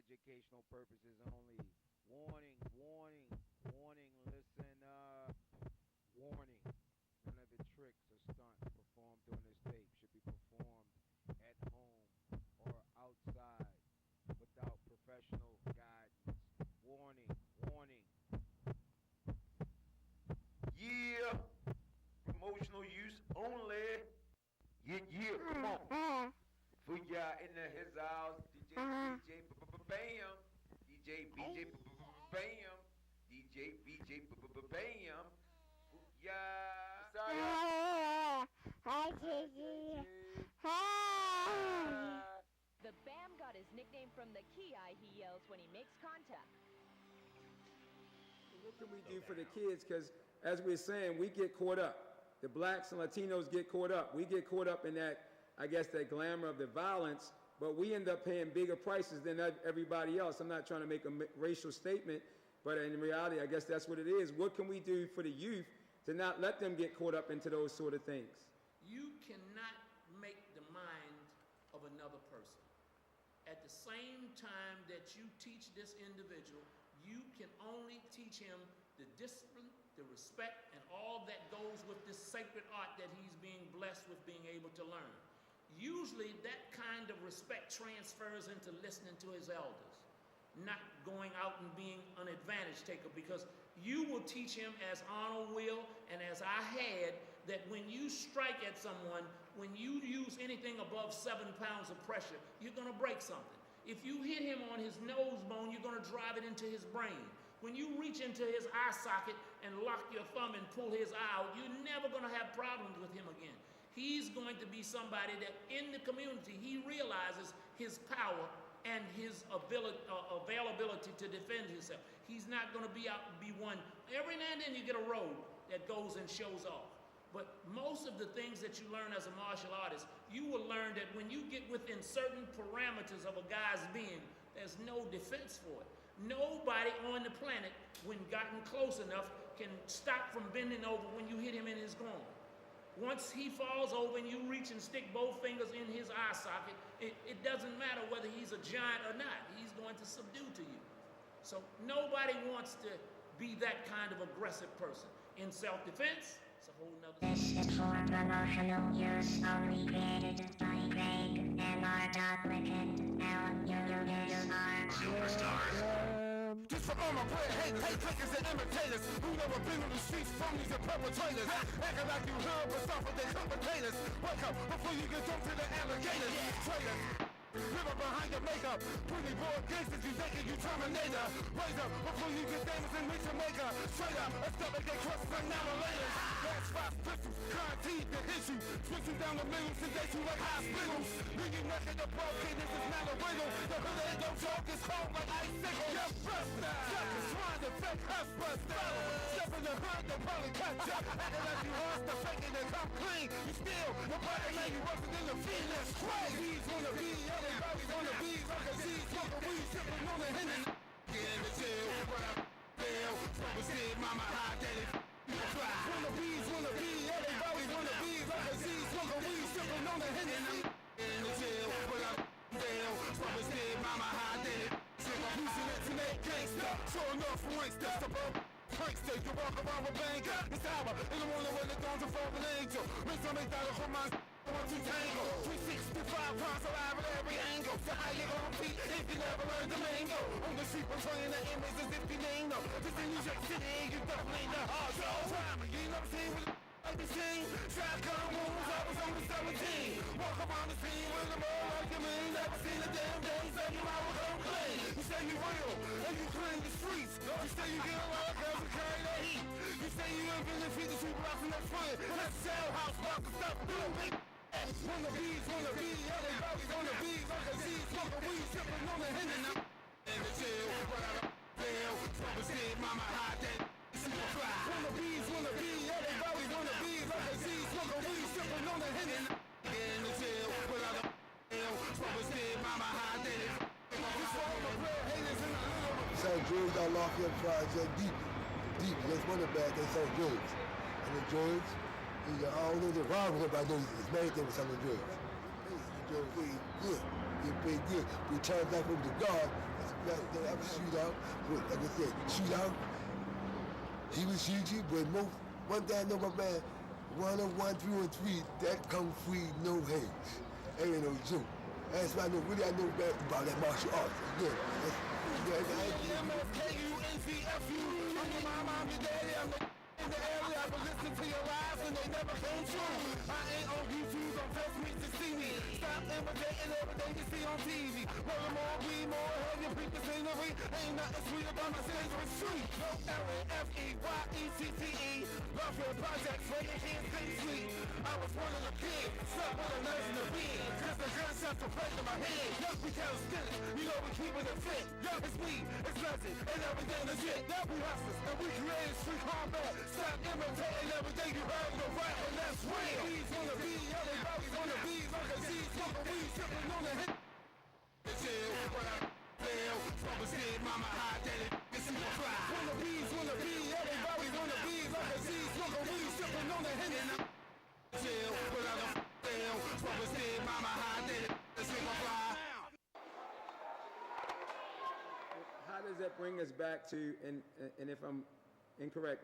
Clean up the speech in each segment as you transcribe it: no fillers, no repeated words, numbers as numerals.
educational purposes only. Warning, warning, warning, listen up. Warning. None of the tricks or stunts performed on this tape should be performed at home or outside without professional guidance. Warning, warning. Yeah, promotional use only. Yeah, come on. For y'all in his house, DJ BJ Bam, DJ BJ Bam, DJ BJ Bam. Yeah. The Bam got his nickname from the Ki he yells when he makes contact. What can we do for the kids? Because as we're saying, we get caught up. The blacks and Latinos get caught up. We get caught up in that, I guess, that glamour of the violence, but we end up paying bigger prices than everybody else. I'm not trying to make a racial statement, but in reality, I guess that's what it is. What can we do for the youth to not let them get caught up into those sort of things? You cannot make the mind of another person. At the same time that you teach this individual, you can only teach him the discipline, the respect, and all that goes with this sacred art that he's being blessed with being able to learn. Usually that kind of respect transfers into listening to his elders, not going out and being an advantage taker, because you will teach him, as Arnold will and as I had, that when you strike at someone, when you use anything above 7 pounds of pressure, you're going to break something. If you hit him on his nose bone, you're going to drive it into his brain. When you reach into his eye socket and lock your thumb and pull his eye out, you're never going to have problems with him again. He's going to be somebody that in the community, he realizes his power and his availability to defend himself. He's not going to be out be one. Every now and then you get a road that goes and shows off. But most of the things that you learn as a martial artist, you will learn that when you get within certain parameters of a guy's being, there's no defense for it. Nobody on the planet, when gotten close enough, can stop from bending over when you hit him in his groin. Once he falls over and you reach and stick both fingers in his eye socket, it doesn't matter whether he's a giant or not. He's going to subdue to you. So nobody wants to be that kind of aggressive person. In self-defense, it's a whole nother... This is for promotional use only, created by Greg and R. Lipton. Alan, you are superstars. Just for all my bread, hate takers and imitators who never been on the streets, phonies and perpetrators. Acting like you heard, but stop with their commentators. Wake up before you get dumped to the alligators. Traitors. River behind your makeup. Pretty boy gangsters, you thinking you Terminator. Raise up before you get famous and reach a maker. Straight up, let's stop and get crushed for annihilators. Gas five pistols, kind teeth to hit you. Switching down the middle, sedate you like hospitals. Leave you naked, the broken, this is not a riddle. The hood ain't no joke, it's cold like icicles. You're buster, suckers trying to fake us buster. Step in the hood, they'll probably catch up. Acting like you hustler, faking and come clean. You still, nobody man, you wasn't in the field, that's crazy. These wanna be, everybody's on the beat, like a seed, smoking weed, sipping on the Henny. Get in the jail, what I feel. So said, mama, high daddy. Wanna be, everybody's on the beat, like a seed, smoking weed, sipping on the Henny. Get in the jail, what I feel. So said, mama, high daddy. Using it to make gangsta, sure enough, wanksters, suburban. Prankster, you walk around with banger. It's hour, in the morning when the dawn's a fallen angel. Make some $8 for my want to tango. 365 pounds alive at every angle. So how you gonna repeat if you never learned the lingo? On the street, portraying the image as if you ain't know. This in New York City, you definitely ain't the hard show. Time, you never seen with like the scene. Shotgun wounds, I was only 17. Walk around the scene with a ball like you mean. Never seen a damn day, so you out with home clean. You say you real, and you clean the streets. You say you get a lot of girls and carry the heat. You say you ain't been defeated the street blocks in that front. Let's sell house, block the stuff, do it. Wanna be, everybody's on the beat, like a seed, smoking weed, sipping on the Henny. In the jail, what I feel, so said, mama, high that super fly. Wanna be, everybody's on the beat, like a seed, smoking weed, sipping on the Henny. In the jail, what I feel, so said, mama, high that this for all the real haters in the little. Sell drugs out Lafayette Project deep. That's one of the bad, they sell drugs. And the drugs, I don't know the wrong with it, but I know it's made them with selling drugs. The drugs, good. Get paid good. We turn back over to God. That's that ever shoot out. But like I said, shoot out. He was huge, but one thing I know about man, 101 through and 3, that come free, no hands. Ain't no joke. That's why I know about that martial arts. Again, MFKUNCFU. I'm your mama, I'm your daddy, I'm the in the area. I been listening to your lies and they never come true. I ain't on YouTube, don't press me to see me. Stop imitating everything you see on TV. Roll more, weed more, have your freak the scenery. Ain't nothing sweet about my Sainsbury Street. No L-A-F-E-Y-E-T-T-E. Welfare projects where you can't stay sweet. I was one of the kids, stuck with a nurse in the bed. Cause the gunshots were playing in my head. Yup, we count skinny, you know we keeping it fit. Yup, it's weed, it's legend, and everything legit. Yup, we hustlers, and we created street combat. Stop imitating everything you heard in the rap, and that's real. Bees wanna be, everybody's wanna be. Like a G, smoking weed, sipping on the hit. Chill, what I feel. From a shit, mama high, daddy, it's super fly. Wanna be, everybody wanna be. Like a G, smoking weed, sipping on the hit. Chill, what I feel. From a shit, mama high, daddy, it's super fly. How does that bring us back to, and if I'm incorrect,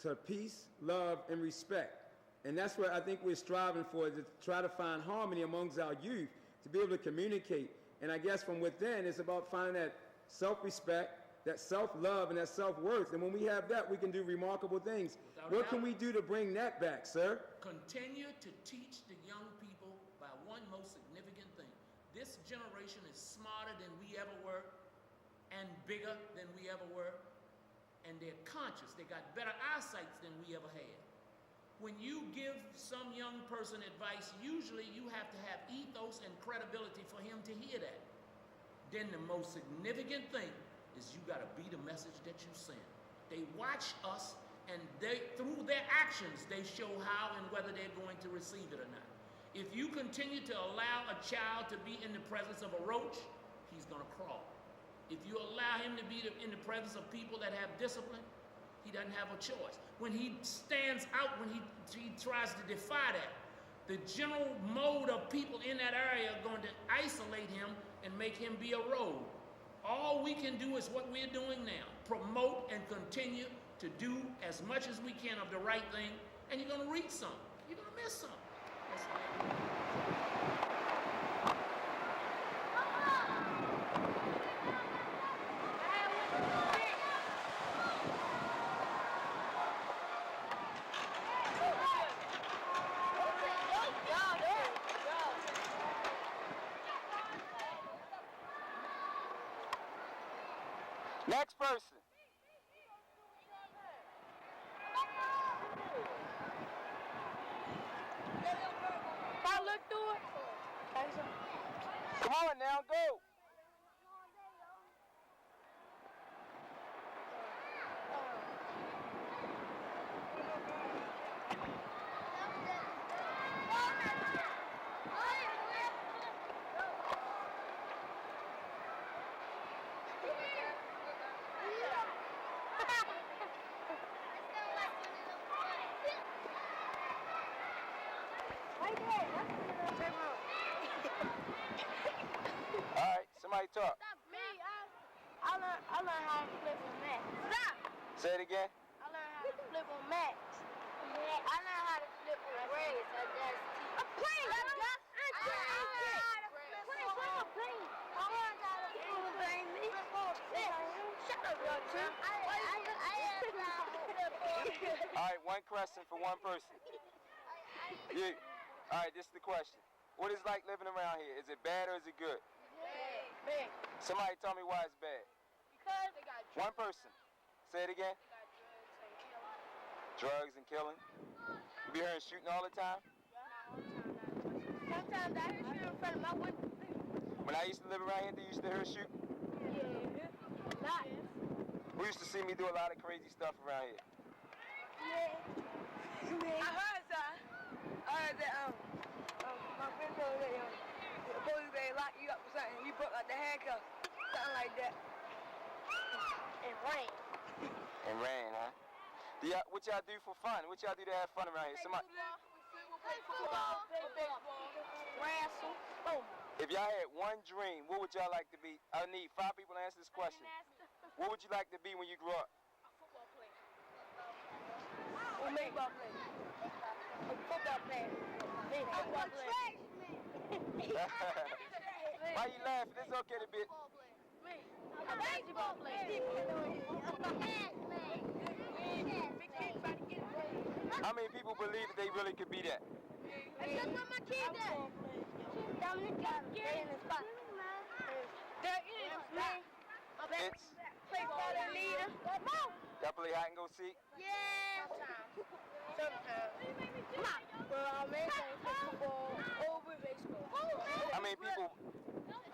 to peace, love, and respect. And that's what I think we're striving for, is to try to find harmony amongst our youth, to be able to communicate. And I guess from within, it's about finding that self-respect, that self-love, and that self-worth. And when we have that, we can do remarkable things. What can we do to bring that back, sir? Continue to teach the young people by one most significant thing. This generation is smarter than we ever were, and bigger than we ever were, and they're conscious. They got better eyesight than we ever had. When you give some young person advice, usually you have to have ethos and credibility for him to hear that. Then the most significant thing is you got to be the message that you send. They watch us, and through their actions, they show how and whether they're going to receive it or not. If you continue to allow a child to be in the presence of a roach, he's going to crawl. If you allow him to be in the presence of people that have discipline, he doesn't have a choice. When he stands out, when he tries to defy that, the general mode of people in that area are going to isolate him and make him be a rogue. All we can do is what we're doing now. Promote and continue to do as much as we can of the right thing, and you're going to reach something. You're going to miss something. Next person. If I look through it, Come on now, go. Alright, somebody talk. me, I learned how to flip on Max. Stop! Say it again. I learned how to flip on Max. I learned how to flip on Ray. I'm playing. I learned how to flip on Plane. I learned how to flip on Plane. Shut up, y'all two. Alright, one question for one person. You. Alright, this is the question. What is it like living around here? Is it bad or is it good? Big. Somebody tell me why it's bad. Because they got One person. Say it again. Drugs and killing. You be hearing shooting all the time? Sometimes I can shoot in front of my window. When I used to live around here, they used to hear shooting? Yeah. Not. Who used to see me do a lot of crazy stuff around here? Yeah. I heard that. My friend told me that the police they lock you up or something. You broke out the handcuffs, something like that. And rain. And rain, huh? What y'all do for fun? What y'all do to have fun around here? Somebody. Play football, play baseball, wrestle. Boom. If y'all had one dream, what would y'all like to be? I need 5 people to answer this question. What would you like to be when you grew up? Football player. Or baseball player. Football player. Football player. Why you laughing? It's okay to be. A baseball player. How many people believe that they really could be that? That's what my kid does. Dominic got in the spot. There is It's play ball and leader. y'all play hide and go seek? Yeah. Sometimes. Come on. Well, our main thing is football over baseball. How many people?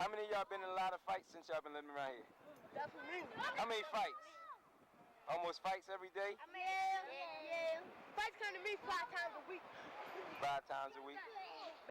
How many of y'all been in a lot of fights since y'all been living around here? That's for me. How many fights? Almost fights every day? Yeah. Fights come to me 5 times a week. 5 times a week?